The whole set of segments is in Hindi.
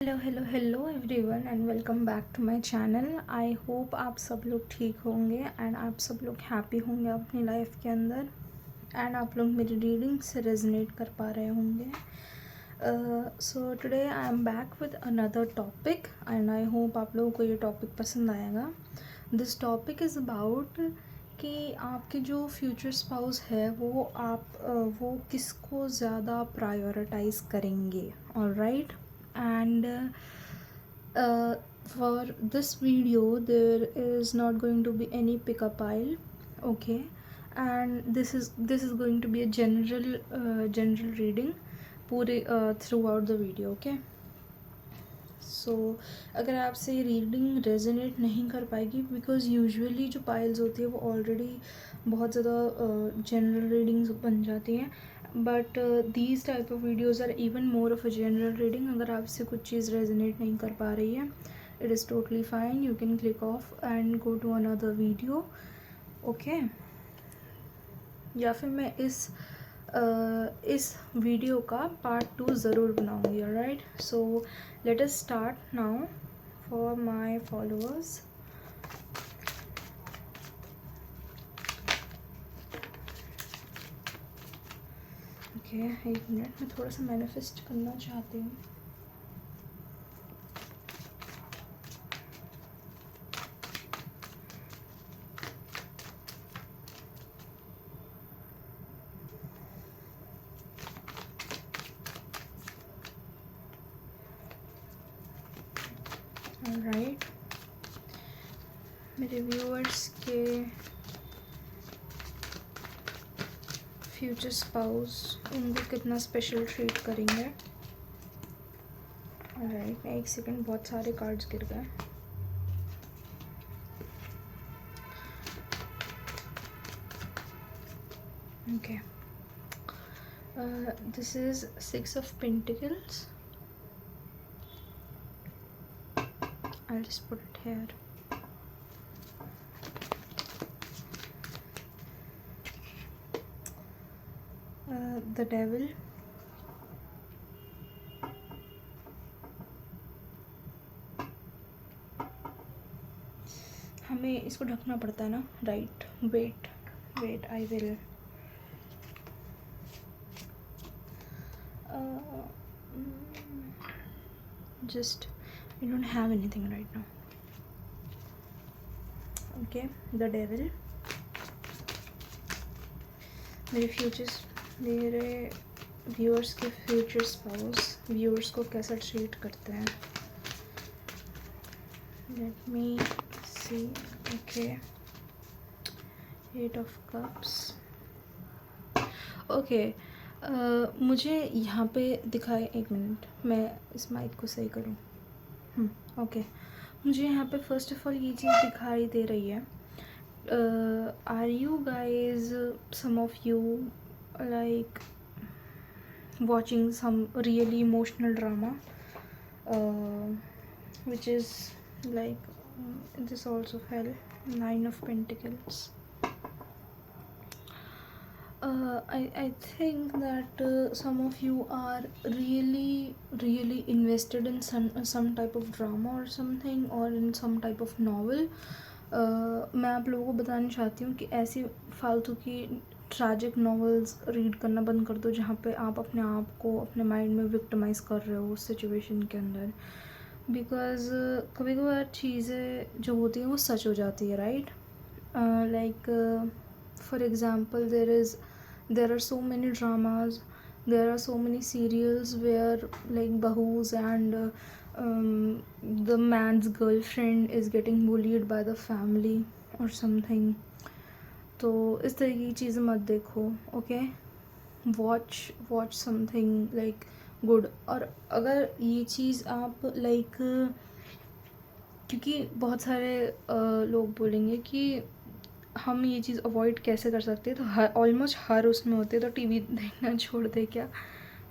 Hello everyone and welcome back to my channel. I hope आप सब लोग ठीक होंगे एंड आप सब लोग हैप्पी होंगे अपनी लाइफ के अंदर एंड आप लोग मेरी रीडिंग से रेजोनेट कर पा रहे होंगे। So today I am back with another topic and I hope आप लोगों को ये टॉपिक पसंद आएगा। दिस टॉपिक इज़ अबाउट कि आपके जो फ्यूचर स्पाउस है वो किसको ज़्यादा प्रायोरिटाइज़ करेंगे। Alright, and for this video there is not going to be any pickup pile, okay, and this is going to be a general reading पूरे throughout the video, okay. सो अगर आपसे ये रीडिंग रेजोनेट नहीं कर पाएगी बिकॉज यूजुअली जो पाइल्स होती है वो ऑलरेडी बहुत ज़्यादा जनरल रीडिंग्स बन जाती हैं, but these type of videos are even more of a general reading. अगर आपसे कुछ चीज़ रेजोनेट नहीं कर पा रही है, it is totally fine, you can click off and go to another video, okay. या फिर मैं इस वीडियो का पार्ट 2 ज़रूर बनाऊंगी। Alright, so let us start now for my followers. Okay, एक मिनट, मैं थोड़ा सा मैनिफेस्ट करना चाहती हूँ। ऑलराइट, मेरे व्यूअर्स के फ्यूचर स्पाउस उनको कितना स्पेशल ट्रीट करेंगे। ऑलराइट, एक सेकंड, बहुत सारे कार्ड्स गिर गए। Okay, this is 6 of Pentacles. I'll just put it here. The Devil. हमें इसको ढकना पड़ता है ना, right. Wait I will just I don't have anything right now. Okay, the Devil. मेरे व्यूअर्स के फ्यूचर स्पाउस व्यूअर्स को कैसा ट्रीट करते हैं। Let me see. Okay, 8 of Cups. Okay, मुझे यहाँ पे दिखाए, एक मिनट मैं इस माइक को सही करूँ। ओके, मुझे यहाँ पे फर्स्ट ऑफ ऑल ये चीज़ दिखाई दे रही है। Are you guys, some of you like watching some really emotional drama, which is like this also fell 9 of Pentacles. I think that some of you are really invested in some type of drama or something, or in some type of novel. मैं आप लोगों को बताना चाहती हूँ कि ऐसी फालतू की ट्रैजिक नॉवेल्स रीड करना बंद कर दो जहाँ पे आप अपने आप को अपने माइंड में विक्टिमाइज़ कर रहे हो उस सिचुएशन के अंदर, बिकॉज कभी कभार चीज़ें जो होती हैं वो सच हो जाती है, right. Like for example there are so many dramas, there are so many serials where like bahus and the man's girlfriend is getting bullied by the family or something. तो इस तरह की चीज़ें मत देखो, okay. Watch something like good. और अगर ये चीज़ आप लाइक, क्योंकि बहुत सारे लोग बोलेंगे कि हम ये चीज़ अवॉइड कैसे कर सकते हैं, तो ऑलमोस्ट हर उसमें होते हैं, तो टीवी देखना छोड़ दे क्या।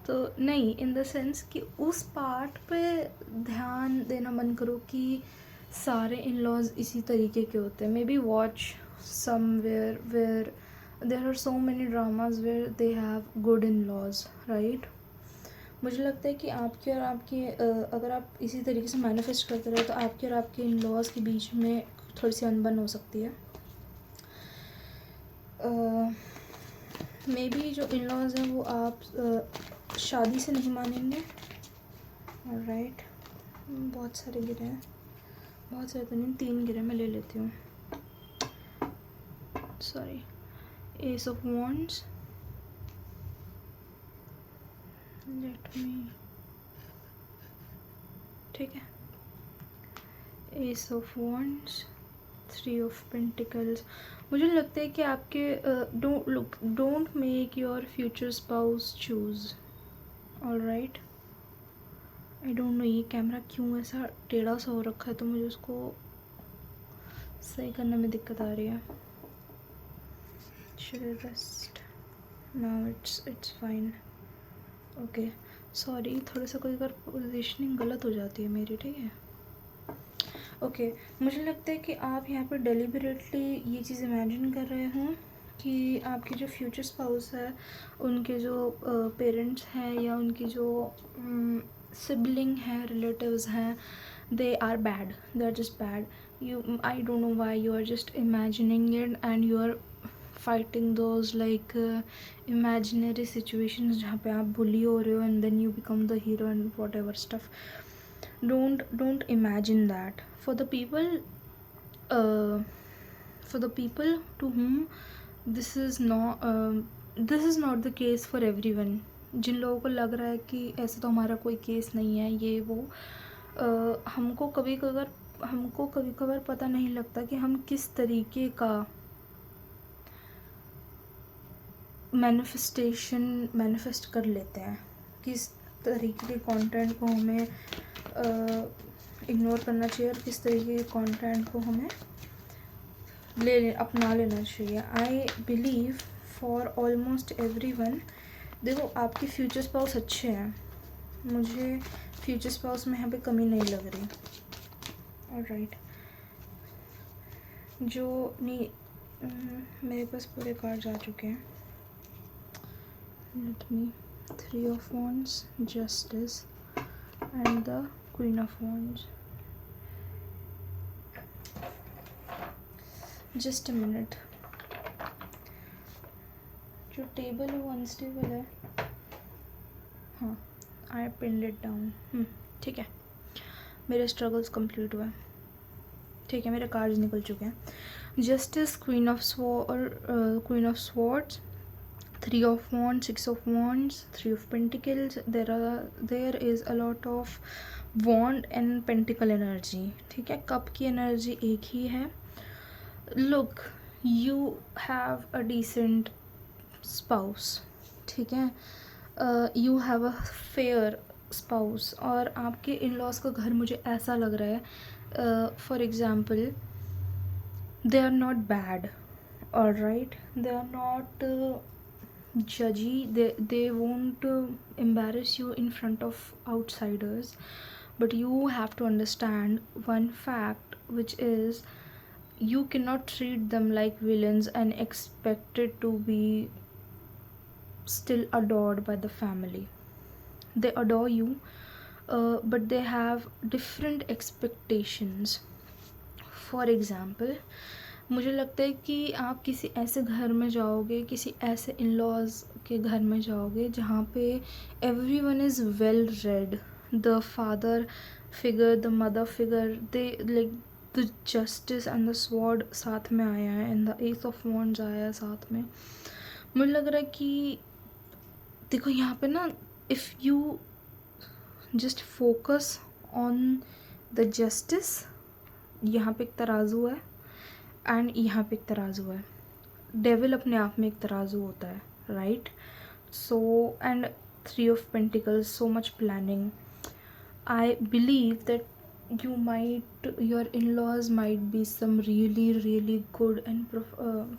तो नहीं, इन द सेंस कि उस पार्ट पे ध्यान देना बंद करो कि सारे इन लॉज इसी तरीके के होते हैं। Maybe watch somewhere where there are so many dramas where they have good in laws, right. मुझे लगता है कि आपके और आपके अगर आप इसी तरीके से मैनिफेस्ट करते रहे तो आपके और आपके इन लॉज के बीच में थोड़ी सी अनबन हो सकती है। मे बी जो इन लॉज हैं वो आप शादी से नहीं मानेंगे। ऑलराइट, बहुत सारे गिरे हैं, बहुत सारे तो नहीं, 3 गिरे, मैं ले लेती हूँ, sorry. S of wands, let me, ठीक है, S of wands, 3 of pentacles. मुझे लगता है कि आपके don't make your future spouse choose. Alright, I don't know ये कैमरा क्यों ऐसा टेढ़ा सा हो रखा है, तो मुझे उसको सही करने में दिक्कत आ रही है। Should I rest now? It's fine, okay, sorry, थोड़ा सा कोई अगर पोजिशनिंग गलत हो जाती है मेरी, ठीक है, ओके। मुझे लगता है कि आप यहाँ पर डेलिबरेटली ये चीज़ इमेजिन कर रहे हों कि आपके जो फ्यूचर स्पाउस है, उनके जो पेरेंट्स हैं या उनकी जो सिबलिंग हैं, रिलेटिव्स हैं, they are bad, they're just bad. I don't know why you are just imagining it and you are fighting those like imaginary situations जहाँ पे आप bully हो रहे हो and then you become the hero and whatever stuff. Don't imagine that. For the people uh, to whom this is not the case for everyone. जिन लोगों को लग रहा है कि ऐसा तो हमारा कोई केस नहीं है, ये वो, हमको कभी कभार पता नहीं लगता कि हम किस तरीके का मैनिफेस्ट कर लेते हैं, किस तरीके के कंटेंट को हमें इग्नोर करना चाहिए और किस तरीके के कंटेंट को हमें अपना लेना चाहिए। I believe for almost everyone, देखो आपके फ्यूचर स्पाउस अच्छे हैं, मुझे फ्यूचर स्पाउस में यहाँ पे कमी नहीं लग रही। ऑलराइट, जो नहीं, मेरे पास पूरे कार्ड आ चुके हैं। Let me, 3 of wands, justice and the queen of wands. Just a minute, जो टेबल है वो अनस्टेबल है। हाँ, आई पिन्ड इट डाउन। ठीक है, मेरे स्ट्रगल्स कंप्लीट हुए, ठीक है, मेरे कार्ड्स निकल चुके हैं। Justice, queen of swords, 3 of wands, 6 of wands, 3 of pentacles. There is a lot of wand and pentacle energy, ठीक है, कप की एनर्जी एक ही है। Look, you have a decent spouse, ठीक है, you have a fair spouse, और आपके इन लॉज का घर मुझे ऐसा लग रहा है, for example, they are not bad, alright, they are not judgy, they won't embarrass you in front of outsiders, but you have to understand one fact, which is you cannot treat them like villains and expect it to be still adored by the family. They adore you, but they have different expectations. For example, मुझे लगता है कि आप किसी ऐसे घर में जाओगे, किसी ऐसे इन लॉज के घर में जाओगे जहाँ पे everyone is well read, the father figure, the mother figure, they like the justice and the sword साथ में आया है and the S of wands आया है साथ में। मुझे लग रहा है कि देखो यहाँ पे ना, if you just focus on the justice, यहाँ पे एक तराजू है एंड यहाँ पे एक तराजू है। डेविल अपने आप में एक तराजू होता है, right? So and 3 of pentacles, so much planning. I believe that your in-laws might be some really good and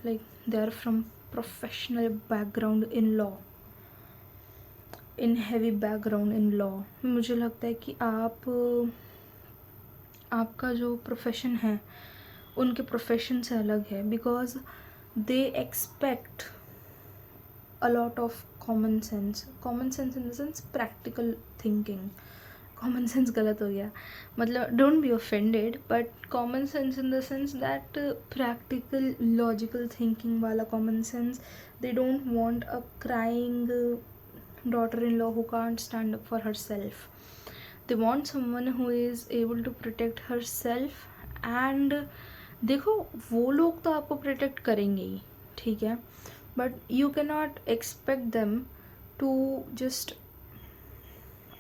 like they are from professional background in law, in heavy background in law। मुझे लगता है कि आपका जो प्रोफेशन है उनके प्रोफेशन से अलग है, because they expect a lot of common sense in the sense practical thinking. Common sense गलत हो गया, मतलब don't be offended, but common sense in the sense that practical logical thinking वाला common sense. They don't want a crying daughter-in-law who can't stand up for herself. They want someone who is able to protect herself. And देखो वो लोग तो आपको प्रोटेक्ट करेंगे ही, ठीक है, but you can not expect them to just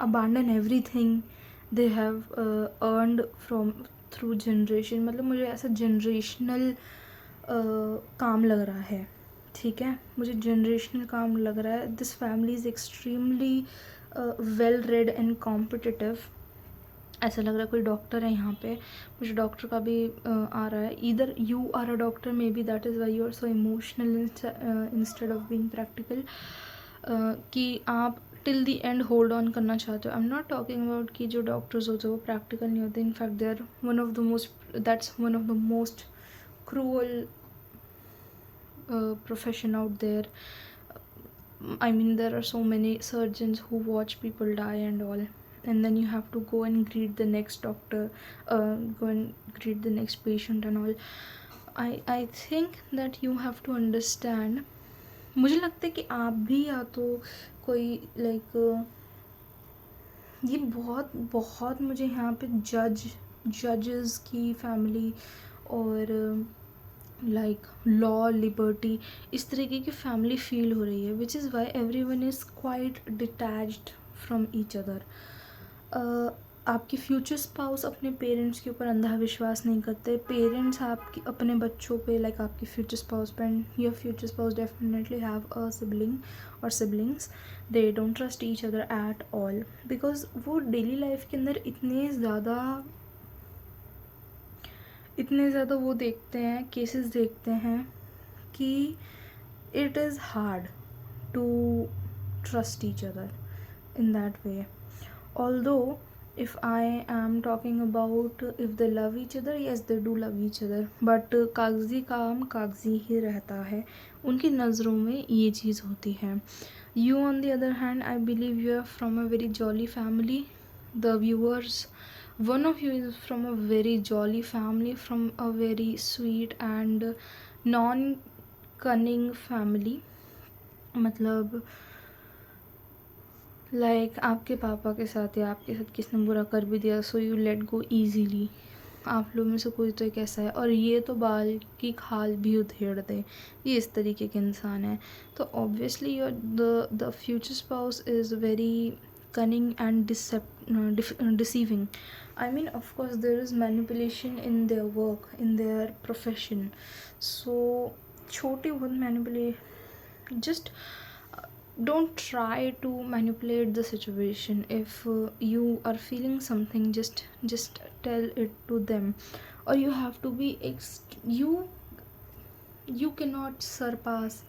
abandon everything they have earned from through generation. मतलब मुझे ऐसा जनरेशनल काम लग रहा है, ठीक है, मुझे जनरेशनल काम लग रहा है. This family is extremely well read and competitive. ऐसा लग रहा है कोई डॉक्टर है यहाँ पे, मुझे डॉक्टर का भी आ रहा है. Either you are a doctor, maybe that is why you are so emotional instead of being practical, कि आप till the end hold on करना चाहते हो. I am not talking about कि जो डॉक्टर्स होते हैं वो प्रैक्टिकल नहीं होते. In fact they are one of the most cruel profession out there. I mean, there are so many surgeons who watch people die and all, and then you have to go and greet the next doctor, go and greet the next patient and all. I think that you have to understand. मुझे लगता है कि आप भी या तो कोई ये बहुत बहुत मुझे यहाँ पे जजेस की फैमिली और लॉ लिबर्टी इस तरीके की फैमिली फील हो रही है, which is why every one is quite detached from each other. आपके फ्यूचर स्पाउस अपने पेरेंट्स के ऊपर अंधा विश्वास नहीं करते. पेरेंट्स आपकी अपने बच्चों पे आपके फ्यूचर स्पाउस पे, and your future spouse definitely have a sibling और siblings. They don't trust each other at all, because वो डेली लाइफ के अंदर इतने ज़्यादा वो देखते हैं, केसेस देखते हैं कि it is hard to trust each other in that way. Although if I am talking about if they love each other, yes they do love each other, but कागज़ी काम कागज़ी ही रहता है, उनकी नज़रों में ये चीज़ होती है. You on the other hand, I believe you are from a very jolly family. The viewers, one of you is from a very jolly family, from a very sweet and non-cunning family. मतलब आपके पापा के साथ या आपके साथ किसने बुरा कर भी दिया, so you let go easily. आप लोग में से कोई तो एक ऐसा है, और ये तो बाल की खाल भी उधेड़ दे, ये इस तरीके के इंसान है. तो obviously your the future spouse is very cunning and deceiving. I mean, of course there is manipulation in their work, in their profession. So छोटी बहुत manipulate, just don't try to manipulate the situation. If you are feeling something, just tell it to them, or you have to be you cannot surpass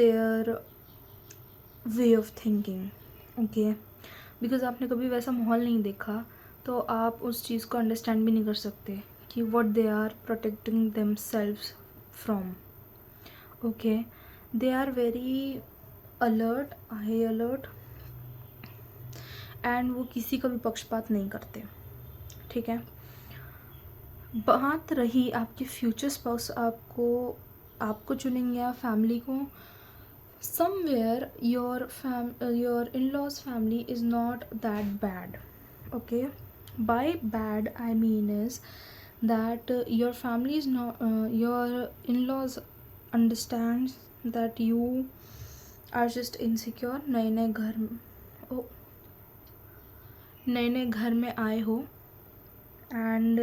their way of thinking, okay? Because आपने कभी वैसा माहौल नहीं देखा, तो आप उस चीज़ को अंडरस्टैंड भी नहीं कर सकते कि what they are protecting themselves from. Okay, they are very alert, high alert, and वो किसी का भी पक्षपात नहीं करते, ठीक है. बात रही आपके फ्यूचर स्पाउस आपको चुनेंगे या फैमिली को, somewhere your in-laws family is not that bad, okay? By bad I mean is that your family is not your in-laws understands that you are just insecure. नए घर में आए हो, एंड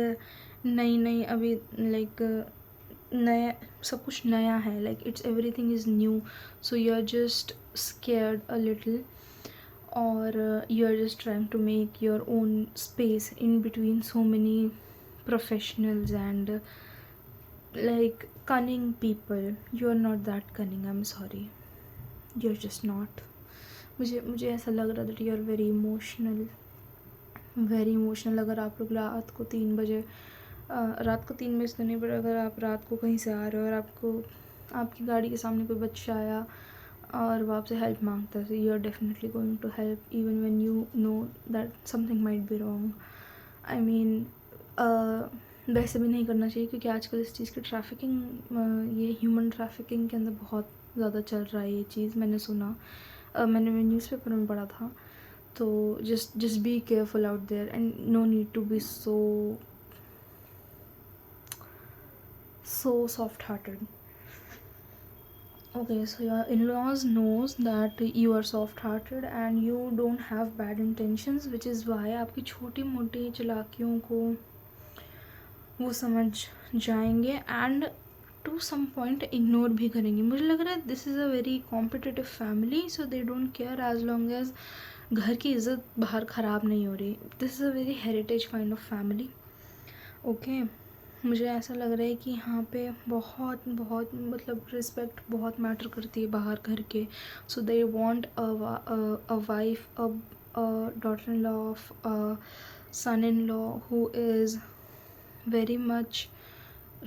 नई अभी नया सब कुछ नया है, it's everything is new, so you are just scared a little, और you are just trying to make your own space in between so many professionals and cunning people. You are not that cunning, I'm sorry, you're just not. मुझे ऐसा लग रहा that you are very emotional. अगर आप लोग रात को 3 बजे तो नहीं, पर अगर आप रात को कहीं से आ रहे हो और आपकी गाड़ी के सामने कोई बच्चा आया और वो आपसे हेल्प मांगता है, so you are definitely going to help even when you know that something might be wrong. I mean, वैसे भी नहीं करना चाहिए क्योंकि आजकल इस चीज़ की ट्रैफिकिंग, ये ह्यूमन ट्रैफिकिंग के अंदर बहुत ज़्यादा चल रहा है ये चीज़, मैंने सुना, मैंने न्यूज़पेपर में पढ़ा था. तो just be careful out there and no need to be so soft hearted. Okay, so your in-laws knows that you are soft hearted and you don't have bad intentions, which is why आपकी छोटी मोटी चालाकियों को वो समझ जाएंगे and to some point ignore भी करेंगे. मुझे लग रहा है this is a very competitive family, so they don't care as long as घर की इज़्ज़त बाहर ख़राब नहीं हो रही. This is a very heritage kind of family. Okay, मुझे ऐसा लग रहा है कि यहाँ पे बहुत बहुत मतलब रिस्पेक्ट बहुत मैटर करती है बाहर घर के. So they want a wife, a daughter in law of a son in law who is very much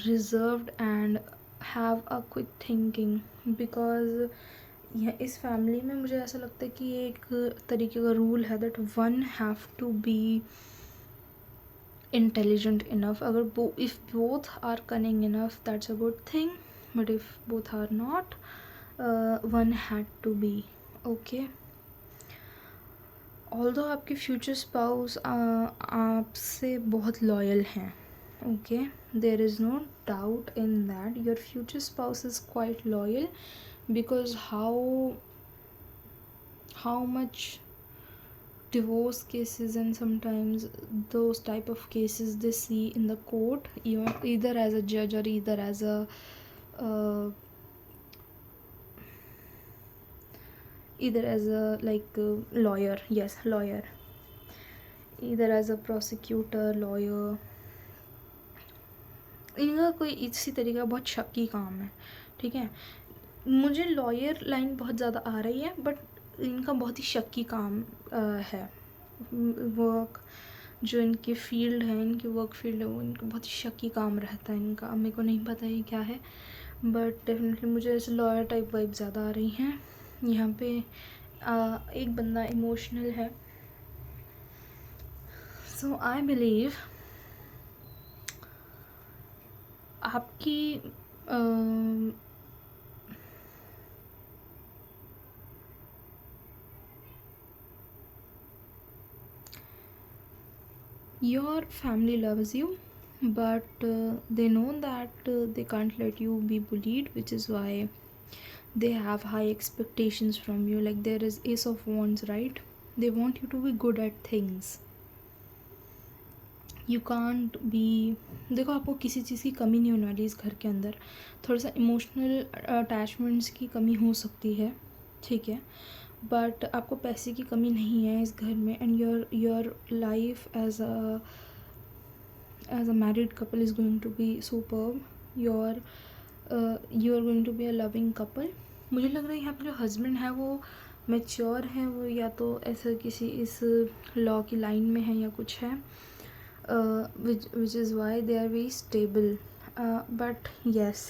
reserved and have a quick thinking, because यह इस फैमिली में मुझे ऐसा लगता है कि ये एक तरीके का रूल है that one have to be intelligent enough. अगर if both are cunning enough that's a good thing, but if both are not, one had to be. okay, although आपके फ्यूचर स्पाउस आपसे बहुत लॉयल हैं. Okay, there is no doubt in that your future spouse is quite loyal, because how much divorce cases and sometimes those type of cases they see in the court, either as a judge or either as a like lawyer. Yes, lawyer, either as a prosecutor, lawyer. इनका कोई इसी तरीके का बहुत शक्की काम है. ठीक है, मुझे लॉयर लाइन बहुत ज़्यादा आ रही है, बट इनका बहुत ही शक्की काम है. वर्क जो इनकी फील्ड है, इनकी वर्क फील्ड है, वो इनका बहुत ही शक्की काम रहता है इनका. मेरे को नहीं पता ये क्या है, बट डेफिनेटली मुझे ऐसे लॉयर टाइप वाइब ज़्यादा आ रही हैं. यहाँ पे एक बंदा इमोशनल है. सो आई बिलीव आपकी your family loves you, but they know that they can't let you be bullied, which is why they have high expectations from you. Like there is Ace of Wands, right? They want you to be good at things. You can't be, देखो आपको किसी चीज़ की कमी नहीं होने वाली इस घर के अंदर. थोड़ा सा इमोशनल अटैचमेंट्स की कमी हो सकती है, ठीक है, बट आपको पैसे की कमी नहीं है इस घर में. And your life as a married couple is going to be superb. You are going to be a loving couple. मुझे लग रहा है यहाँ पे जो हस्बैंड है वो मैच्योर है, वो या तो ऐसा किसी इस लॉ की लाइन में है या कुछ है, which is why they are very stable. But yes,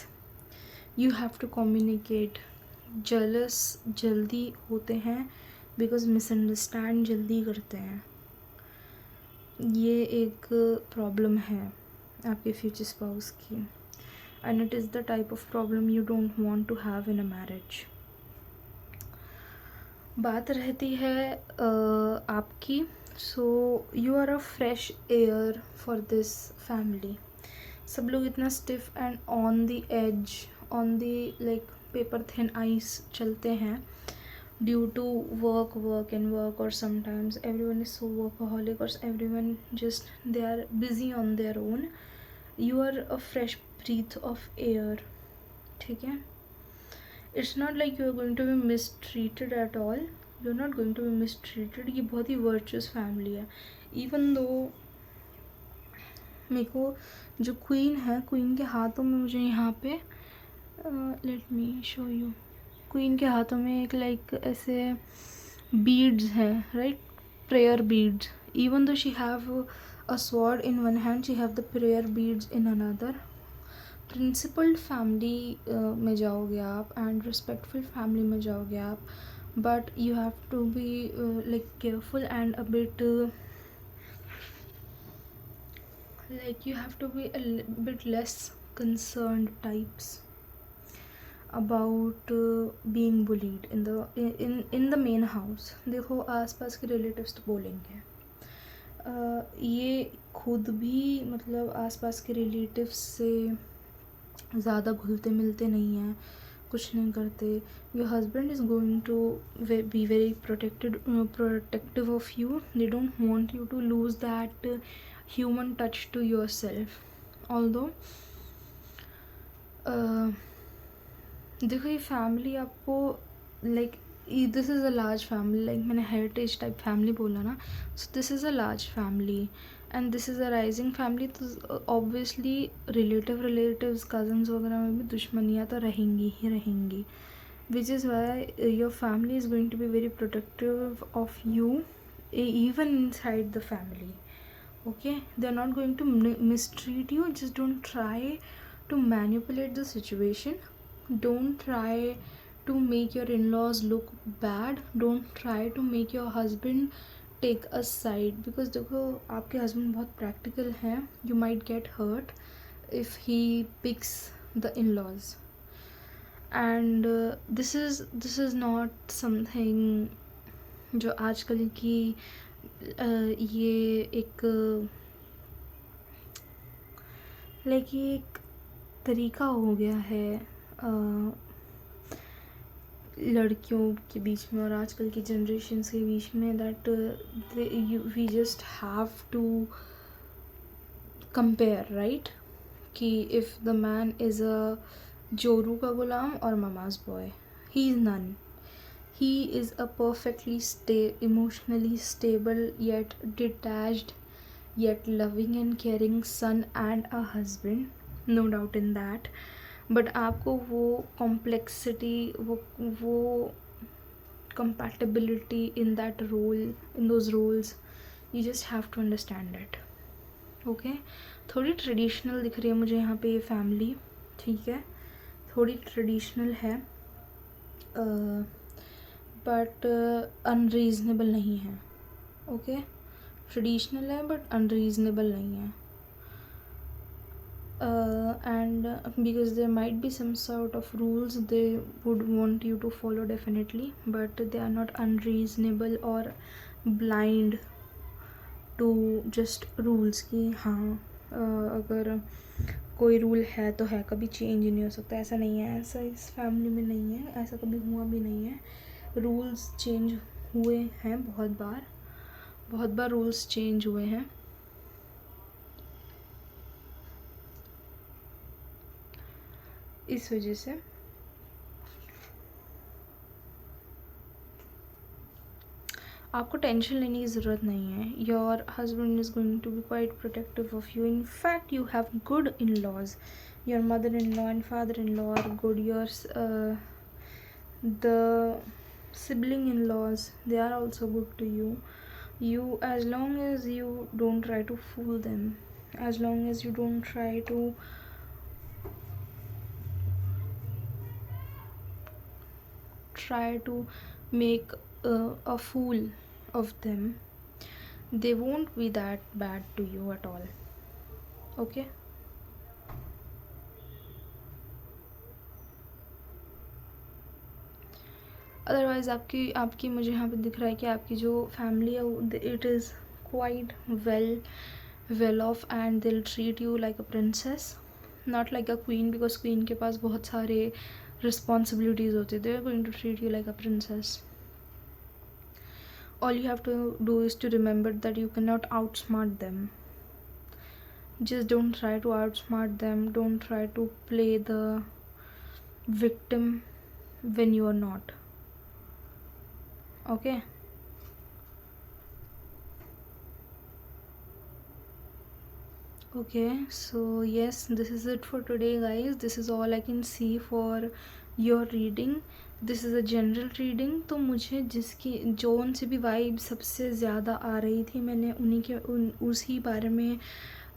you have to communicate. jealous जल्दी होते हैं because misunderstand जल्दी करते हैं. ये एक प्रॉब्लम है आपके फ्यूचर स्पाउस की, and it is the type of problem you don't want to have in a marriage. बात रहती है आपकी. So you are a fresh air for this family. सब लोग इतना stiff and on the edge, on the like paper thin ice चलते हैं due to work and work, और sometimes everyone is so workaholic, और everyone just they are busy on their own. You are a fresh breath of air. ठीक है, it's not like you are going to be mistreated at all. You're not going to be mistreated. ये बहुत ही virtuous family है. even though मेरे को जो क्वीन है, क्वीन के हाथों में मुझे यहाँ पे let me show you, queen के हाथों में एक लाइक ऐसे बीड्स हैं, right, prayer beads. even though she have a sword in one hand, she have the prayer beads in another. Principled family में जाओगे आप एंड रिस्पेक्टफुल फैमिली में जाओगे आप, but you have to be like careful and a bit like you have to be bit less concerned types about being bullied in the main house. देखो आसपास के रिलेटिव्स तो बोलेंगे, ये खुद भी मतलब आसपास के रिलेटिव्स से ज़्यादा घुलते मिलते नहीं हैं, कुछ नहीं करते. Your husband is going to be very protective of you. They don't want you to lose that human touch to yourself. Although देखो ये फैमिली आपको like this is a large family, like मैंने हेरिटेज टाइप फैमिली बोला ना, so this is a large family and this is a rising family. तो ऑब्वियसली रिलेटिव्स कज़न्स वगैरह में भी दुश्मनियाँ तो रहेंगी ही रहेंगी, which is why your family is going to be very protective of you even inside the family. Okay, they're not going to mistreat you. Just don't try to manipulate the situation. Don't try to make your in-laws look bad. Don't try to make your husband take a side, because देखो आपके husband बहुत practical हैं. You might get hurt if he picks the in-laws. And this is not something जो आजकल की ये एक लाइक ये एक तरीका हो गया है लड़कियों के बीच में और आजकल की जनरेशन्स के बीच में, that we just have to compare, right, कि if the man is a जोरू का गुलाम और mama's boy, he is none. He is a perfectly emotionally stable yet detached yet loving and caring son and a husband, no doubt in that. But आपको वो complexity, वो compatibility in that role, in those roles, you just have to understand it. Okay, थोड़ी ट्रेडिशनल दिख रही है मुझे यहाँ पे ये फैमिली, ठीक है, थोड़ी ट्रेडिशनल है, बट अनरीज़नेबल नहीं है. ओके, ट्रेडिशनल है बट अनरीज़नेबल नहीं है. And because there might be some sort of rules they would want you to follow definitely, but they are not unreasonable और ब्लाइंड टू जस्ट रूल्स कि हाँ अगर कोई रूल है तो है, कभी चेंज नहीं हो सकता. ऐसा नहीं है, ऐसा इस फैमिली में नहीं है, ऐसा कभी हुआ भी नहीं है. रूल्स चेंज हुए हैं बहुत बार रूल्स चेंज हुए हैं. इस वजह से आपको टेंशन लेने की ज़रूरत नहीं है. Your husband is going to be quite protective of you. In fact you have good in laws. Your mother in law and father in law are good. The sibling in-laws, they are also good to you as long as you don't try to fool them, as long as you don't try to make a fool of them, they won't be that bad to you at all. Okay, otherwise आपकी मुझे यहाँ पे दिख रहा है कि आपकी जो फैमिली है it is quite well off and they'll treat you like a princess, not like a queen, because queen के पास बहुत सारे रिस्पॉन्सिबिलिटीज़ होती है. They are going to treat you like a princess. All you have to do is to remember that you can not outsmart them. just don't try to outsmart them. Don't try to play the victim when you are not. Okay, so yes, this is it for today guys. This is all I can see for your reading. This is a general reading. तो मुझे जिसकी जोन से भी वाइब सबसे ज़्यादा आ रही थी मैंने उसी बारे में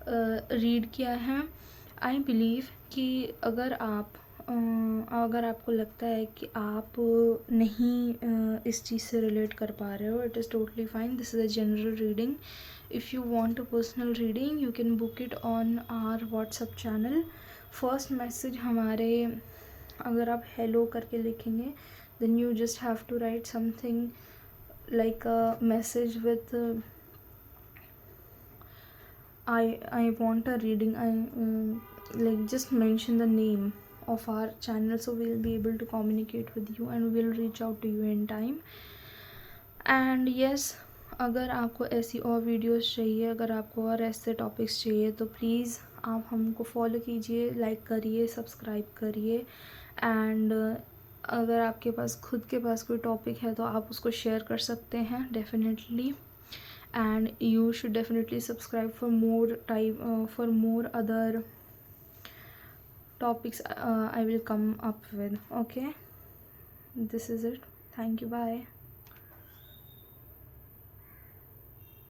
रीड किया है. आई बिलीव कि अगर आपको लगता है कि आप नहीं इस चीज़ से रिलेट कर पा रहे हो, it is totally fine. This is a general reading. If you want a personal reading you can book it on our WhatsApp channel. First message हमारे, अगर आप हेलो करके लिखेंगे, then you just have to write something like a message with I want a reading. Like just mention the name of our channel, so we'll be able to communicate with you and we'll reach out to you in time. And yes, अगर आपको ऐसी और वीडियोस चाहिए, अगर आपको और ऐसे टॉपिक्स चाहिए, तो प्लीज़ आप हमको फॉलो कीजिए, लाइक करिए, सब्सक्राइब करिए. एंड अगर आपके पास खुद के पास कोई टॉपिक है तो आप उसको शेयर कर सकते हैं definitely. And you should definitely subscribe for more other topics I will come up with. Okay, this is it. Thank you. Bye.